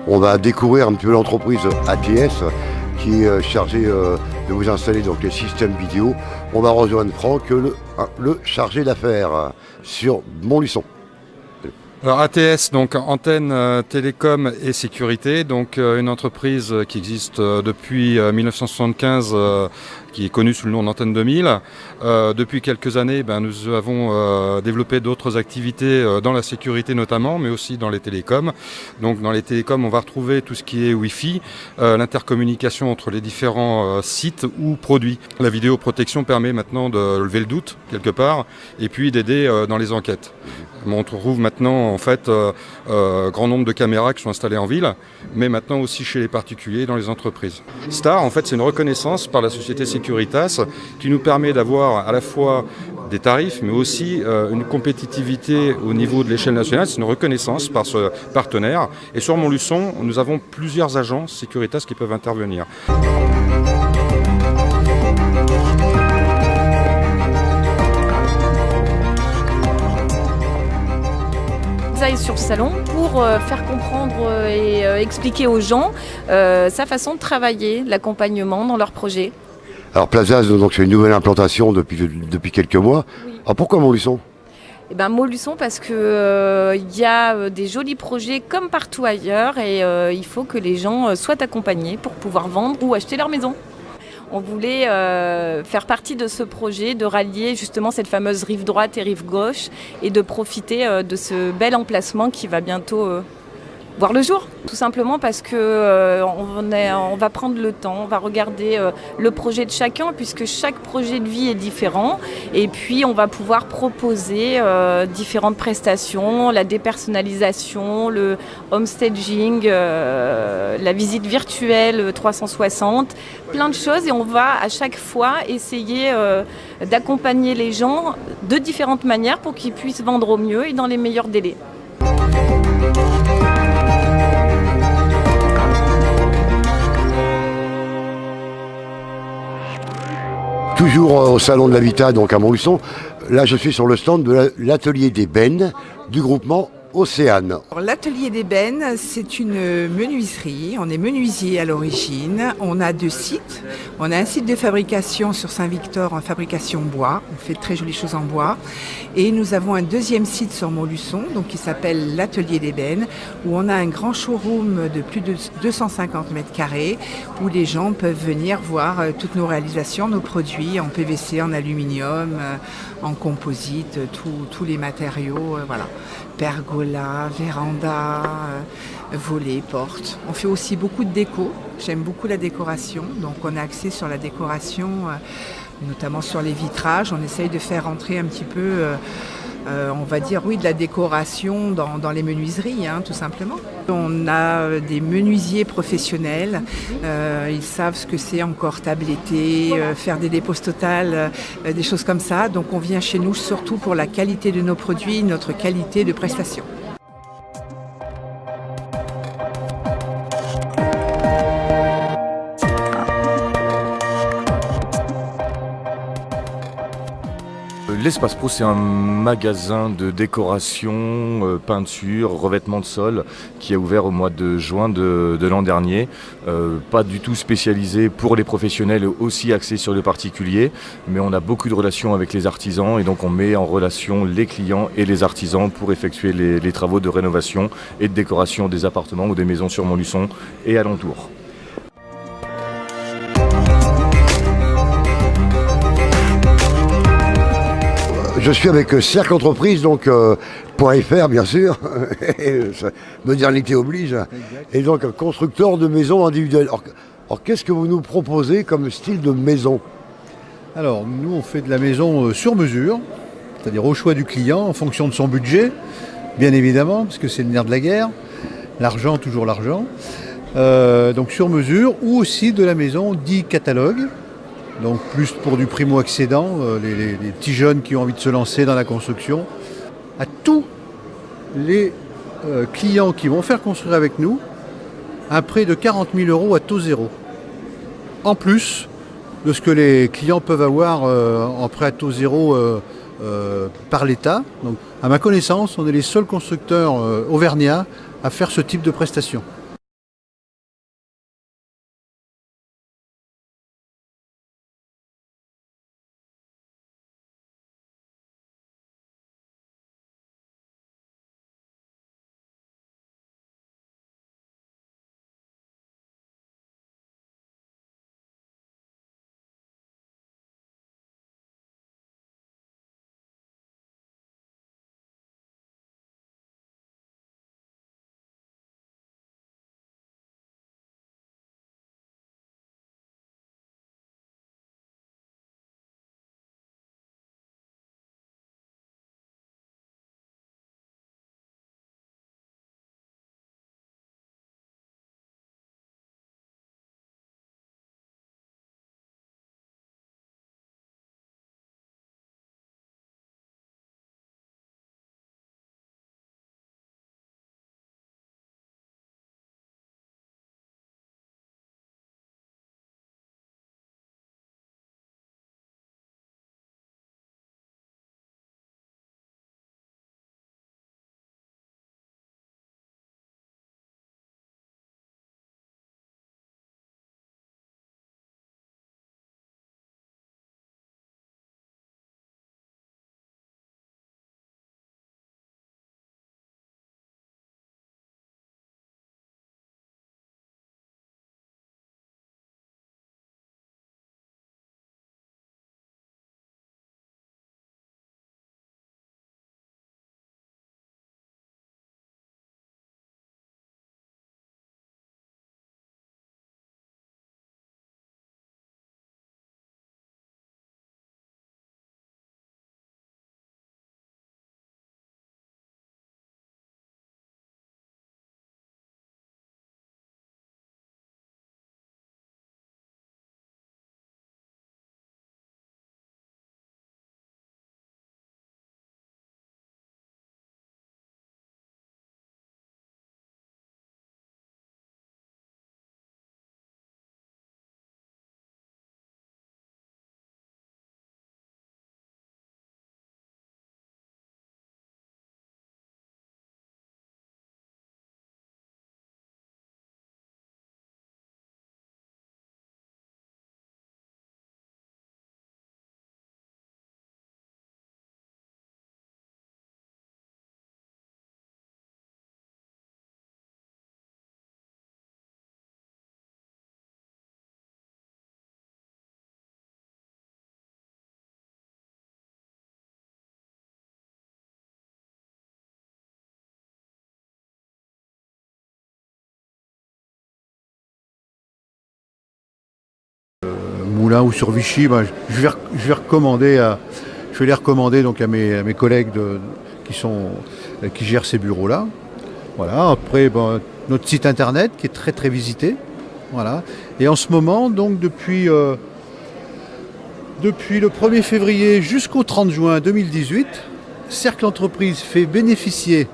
On va découvrir un petit peu l'entreprise ATS qui est chargée de vous installer donc les systèmes vidéo. On va rejoindre Franck, le chargé d'affaires sur Montluçon. Alors ATS, donc Antenne Télécom et Sécurité, donc une entreprise qui existe depuis 1975, qui est connue sous le nom d'Antenne 2000. Depuis quelques années, nous avons développé d'autres activités dans la sécurité notamment, mais aussi dans les télécoms. Donc dans les télécoms, on va retrouver tout ce qui est Wi-Fi, l'intercommunication entre les différents sites ou produits. La vidéoprotection permet maintenant de lever le doute quelque part et puis d'aider dans les enquêtes. On trouve maintenant en fait grand nombre de caméras qui sont installées en ville, mais maintenant aussi chez les particuliers et dans les entreprises. Star, en fait, c'est une reconnaissance par la société Securitas qui nous permet d'avoir à la fois des tarifs, mais aussi une compétitivité au niveau de l'échelle nationale. C'est une reconnaissance par ce partenaire. Et sur Montluçon, nous avons plusieurs agences Securitas qui peuvent intervenir. Sur le salon pour faire comprendre et expliquer aux gens sa façon de travailler, l'accompagnement dans leurs projets. Alors Plaza, donc c'est une nouvelle implantation depuis quelques mois. Oui. Alors pourquoi Montluçon ? Montluçon parce que y a des jolis projets comme partout ailleurs et il faut que les gens soient accompagnés pour pouvoir vendre ou acheter leur maison. On voulait faire partie de ce projet, de rallier justement cette fameuse rive droite et rive gauche et de profiter de ce bel emplacement qui va bientôt voir le jour. Tout simplement parce que on va prendre le temps, on va regarder le projet de chacun puisque chaque projet de vie est différent et puis on va pouvoir proposer différentes prestations, la dépersonnalisation, le homestaging, la visite virtuelle 360, plein de choses et on va à chaque fois essayer d'accompagner les gens de différentes manières pour qu'ils puissent vendre au mieux et dans les meilleurs délais. Toujours au salon de l'habitat, donc à Montluçon. Là, je suis sur le stand de l'atelier d'ébène du groupement Océane. L'atelier d'ébène, c'est une menuiserie. On est menuisier à l'origine. On a 2 sites. On a un site de fabrication sur Saint-Victor en fabrication bois. On fait de très jolies choses en bois. Et nous avons un 2e site sur Montluçon, donc qui s'appelle l'atelier d'ébène, où on a un grand showroom de plus de 250 mètres carrés, où les gens peuvent venir voir toutes nos réalisations, nos produits en PVC, en aluminium, en composite, tous les matériaux, voilà. Pergola, véranda, volets, portes. On fait aussi beaucoup de déco. J'aime beaucoup la décoration, donc on est axé sur la décoration, notamment sur les vitrages. On essaye de faire entrer un petit peu, on va dire, oui, de la décoration dans les menuiseries, tout simplement. On a des menuisiers professionnels. Ils savent ce que c'est encore tabletter, faire des déposes totales, des choses comme ça. Donc on vient chez nous surtout pour la qualité de nos produits, notre qualité de prestation. L'Espace Pro, c'est un magasin de décoration, peinture, revêtement de sol qui a ouvert au mois de juin de l'an dernier. Pas du tout spécialisé pour les professionnels, aussi axé sur le particulier, mais on a beaucoup de relations avec les artisans et donc on met en relation les clients et les artisans pour effectuer les travaux de rénovation et de décoration des appartements ou des maisons sur Montluçon et alentours. Je suis avec Cercle Entreprise, donc .fr bien sûr, modernité oblige, et donc constructeur de maisons individuelles. Alors qu'est-ce que vous nous proposez comme style de maison ? Alors nous on fait de la maison sur mesure, c'est-à-dire au choix du client en fonction de son budget, bien évidemment, parce que c'est le nerf de la guerre, l'argent, toujours l'argent. Donc sur mesure, ou aussi de la maison dit catalogue. Donc plus pour du primo-accédant, les petits jeunes qui ont envie de se lancer dans la construction, à tous les clients qui vont faire construire avec nous un prêt de 40 000 € à taux zéro. En plus de ce que les clients peuvent avoir en prêt à taux zéro par l'État. Donc, à ma connaissance, on est les seuls constructeurs auvergnats à faire ce type de prestation. Moulins ou sur Vichy, je vais les recommander donc à mes collègues qui gèrent ces bureaux-là. Voilà. Après, notre site internet qui est très très visité. Voilà. Et en ce moment, donc depuis le 1er février jusqu'au 30 juin 2018, Cercle Entreprise fait bénéficier